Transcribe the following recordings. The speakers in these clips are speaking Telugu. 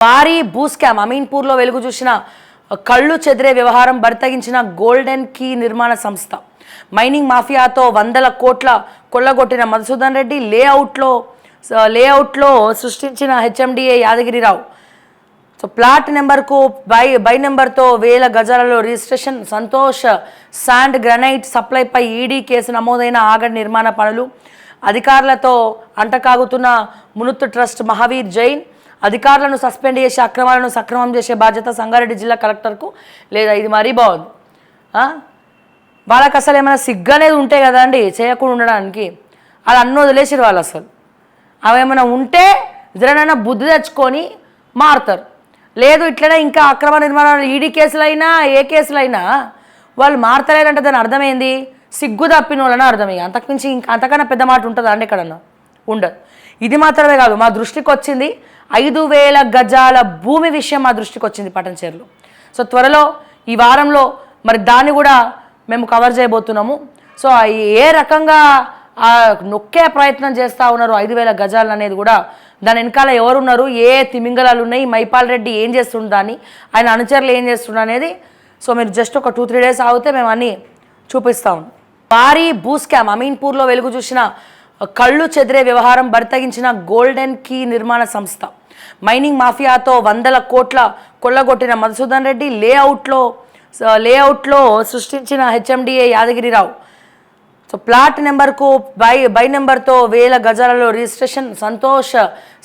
భారీ భూ స్కామ్ అమీన్పూర్లో వెలుగు చూసిన కళ్ళు చెదిరే వ్యవహారం బరితగించిన గోల్డెన్ కీ నిర్మాణ సంస్థ మైనింగ్ మాఫియాతో వందల కోట్ల కొల్లగొట్టిన మధుసూదన్ రెడ్డి లేఅవుట్లో సృష్టించిన హెచ్ఎండిఏ యాదగిరిరావు. సో ప్లాట్ నెంబర్కు బై నెంబర్తో 1000 గజాలలో రిజిస్ట్రేషన్. సంతోష్ శాండ్ గ్రనైట్ సప్లైపై ఈడీ కేసు నమోదైన ఆగడ్ నిర్మాణ పనులు. అధికారులతో అంటకాగుతున్న మునుత్తు ట్రస్ట్ మహావీర్ జైన్. అధికారులను సస్పెండ్ చేసి అక్రమాలను సక్రమం చేసే బాధ్యత సంగారెడ్డి జిల్లా కలెక్టర్కు లేదా? ఇది మరీ బాగుంది. వాళ్ళకి అసలు ఏమైనా సిగ్గనేది ఉంటే కదా అండి చేయకుండా ఉండడానికి. అది అన్నీ వదిలేసారు వాళ్ళు. అసలు అవి ఏమైనా ఉంటే జరనైనా బుద్ధి తెచ్చుకొని మారుతారు. లేదు ఇట్లనే ఇంకా అక్రమ నిర్మాణాలు ఈడీ కేసులైనా ఏ కేసులైనా వాళ్ళు మారతలేదంటే దాని అర్థమైంది సిగ్గు తప్పిన వాళ్ళని అర్థం. అంతకుమించి ఇంకా అంతకన్నా పెద్ద మాట ఉంటుందా అండి ఎక్కడన్నా? ఉండదు. ఇది మాత్రమే కాదు, మా దృష్టికి వచ్చింది 5000 గజాల భూమి విషయం మా దృష్టికి వచ్చింది పటంచేరులో. సో త్వరలో ఈ వారంలో మరి దాన్ని కూడా మేము కవర్ చేయబోతున్నాము. సో ఏ రకంగా నొక్కే ప్రయత్నం చేస్తూ ఉన్నారు 5000 గజాలు అనేది కూడా, దాని వెనకాల ఎవరున్నారు, ఏ తిమింగలాలు ఉన్నాయి, మైపాల్ రెడ్డి ఏం చేస్తుండ అని, ఆయన అనుచరులు ఏం చేస్తుండ అనేది. సో మీరు జస్ట్ ఒక 2-3 డేస్ ఆగితే మేము అన్నీ చూపిస్తాం. భారీ భూ స్కామ్ అమీన్పూర్లో వెలుగు చూసిన కళ్ళు చెదిరే వ్యవహారం బరితగించిన గోల్డెన్ కీ నిర్మాణ సంస్థ మైనింగ్ మాఫియాతో వందల కోట్ల కొల్లగొట్టిన మధుసూదన్ రెడ్డి లేఅవుట్లో సృష్టించిన హెచ్ఎండిఏ యాదగిరిరావు. సో ప్లాట్ నెంబర్కు బై నెంబర్తో 1000 గజాలలో రిజిస్ట్రేషన్. సంతోష్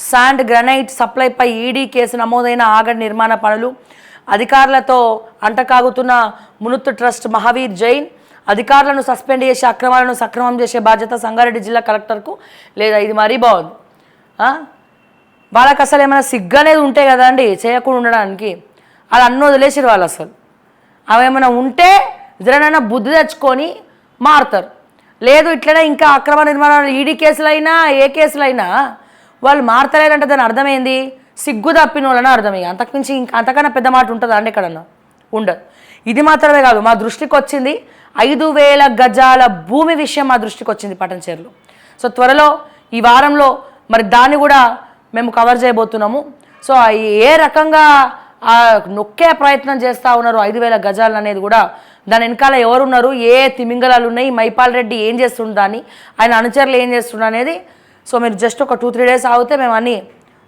శాండ్ గ్రనైట్ సప్లైపై ఈడీ కేసు నమోదైన ఆగడ్ నిర్మాణ పనులు. అధికారులతో అంటకాగుతున్న మునుత్తు ట్రస్ట్ మహావీర్ జైన్. అధికారులను సస్పెండ్ చేసి అక్రమాలను సక్రమం చేసే బాధ్యత సంగారెడ్డి జిల్లా కలెక్టర్కు లేదా? ఇది మరీ బాగుంది. వాళ్ళకి అసలు ఏమైనా సిగ్గనేది ఉంటే కదా అండి చేయకుండా ఉండడానికి. అది అన్నీ వదిలేసారు వాళ్ళు. అసలు అవి ఏమైనా ఉంటే జరనైనా బుద్ధి తెచ్చుకొని మారుతారు. లేదు ఇట్లనే ఇంకా అక్రమ నిర్మాణాలు ఈడీ కేసులైనా ఏ కేసులైనా వాళ్ళు మారతలేదంటే దాని అర్థమైంది సిగ్గు తప్పిన వాళ్ళని అర్థం. అంతకుమించి ఇంకా అంతకన్నా పెద్ద మాట ఉంటుందా అండి ఎక్కడన్నా? ఉండదు. ఇది మాత్రమే కాదు, మా దృష్టికి వచ్చింది 5000 గజాల భూమి విషయం మా దృష్టికి వచ్చింది పటంచేరులో. సో త్వరలో ఈ వారంలో మరి దాన్ని కూడా మేము కవర్ చేయబోతున్నాము. సో ఏ రకంగా నొక్కే ప్రయత్నం చేస్తూ ఉన్నారు 5000 గజాలు అనేది కూడా, దాని వెనకాల ఎవరున్నారు, ఏ తిమింగలాలు ఉన్నాయి, మైపాల్ రెడ్డి ఏం చేస్తుండ అని, ఆయన అనుచరులు ఏం చేస్తుండ అనేది. సో మీరు జస్ట్ ఒక 2-3 డేస్ ఆగితే మేము అన్నీ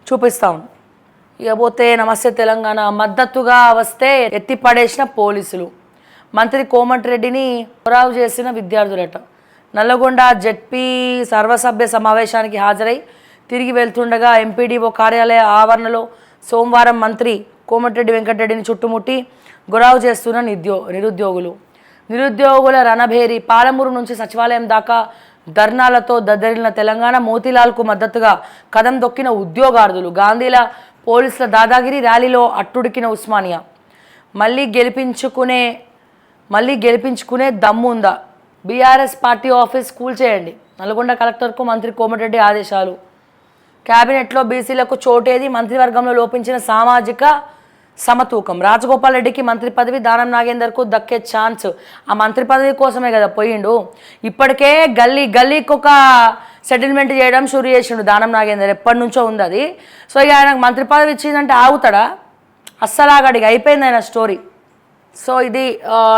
చూపిస్తాం. ఇకపోతే నమస్తే తెలంగాణ మద్దతుగా వస్తే ఎత్తిపడేసిన పోలీసులు. మంత్రి కోమటిరెడ్డిని ఖరాబు చేసిన విద్యార్థులట. నల్లగొండ జెడ్పీ సర్వసభ్య సమావేశానికి హాజరై తిరిగి వెళ్తుండగా ఎంపీడీఓ కార్యాలయ ఆవరణలో సోమవారం మంత్రి కోమటిరెడ్డి వెంకటరెడ్డిని చుట్టుముట్టి గురావు చేస్తున్న నిరుద్యోగుల రణభేరి. పాలమూరు నుంచి సచివాలయం దాకా ధర్నాలతో దద్దరిల్లిన తెలంగాణ. మోతీలాల్కు మద్దతుగా కదం దొక్కిన ఉద్యోగార్థులు. గాంధీల పోలీసుల దాదాగిరి ర్యాలీలో అట్టుడికిన ఉస్మానియా. మళ్ళీ గెలిపించుకునే దమ్ము ఉందా? బీఆర్ఎస్ పార్టీ ఆఫీస్ కూల్చేయండి. నల్గొండ కలెక్టర్కు మంత్రి కోమటిరెడ్డి ఆదేశాలు. క్యాబినెట్లో బీసీలకు చోటేది? మంత్రివర్గంలో లోపించిన సామాజిక సమతూకం. రాజగోపాల్ రెడ్డికి మంత్రి పదవి, దానం నాగేందర్కు దక్కే ఛాన్స్. ఆ మంత్రి పదవి కోసమే కదా పోయిండు. ఇప్పటికే గల్లీకి ఒక సెటిల్మెంట్ చేయడం షురు చేసిండు దానం నాగేందర్. ఎప్పటి నుంచో ఉంది అది. సో ఇక ఆయనకు మంత్రి పదవి ఇచ్చిందంటే ఆగుతాడా? అస్సలాగడికి అయిపోయింది ఆయన స్టోరీ. సో ఇది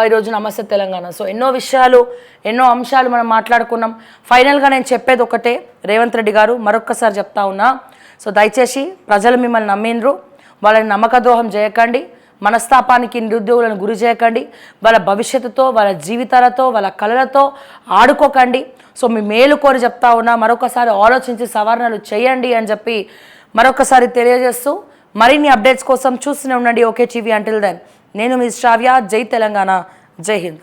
ఈరోజు నమస్తే తెలంగాణ. సో ఎన్నో విషయాలు ఎన్నో అంశాలు మనం మాట్లాడుకున్నాం. ఫైనల్గా నేను చెప్పేది ఒకటే, రేవంత్ రెడ్డి గారు మరొక్కసారి చెప్తా ఉన్నా. సో దయచేసి ప్రజలు మిమ్మల్ని నమ్మిండ్రు, వాళ్ళని నమ్మకద్రోహం చేయకండి, మనస్తాపానికి నిరుద్యోగులను గురి చేయకండి, వాళ్ళ భవిష్యత్తుతో వాళ్ళ జీవితాలతో వాళ్ళ కళలతో ఆడుకోకండి. సో మీ మేలు కోరి చెప్తా ఉన్నా, మరొకసారి ఆలోచించి సవరణలు చేయండి అని చెప్పి మరొకసారి తెలియజేస్తూ మరిన్ని అప్డేట్స్ కోసం చూస్తూనే ఉండండి ఓకే టీవీ. అంటిల్ దెన్ నేను మీ శ్రావ్య. జై తెలంగాణ, జై హింద్.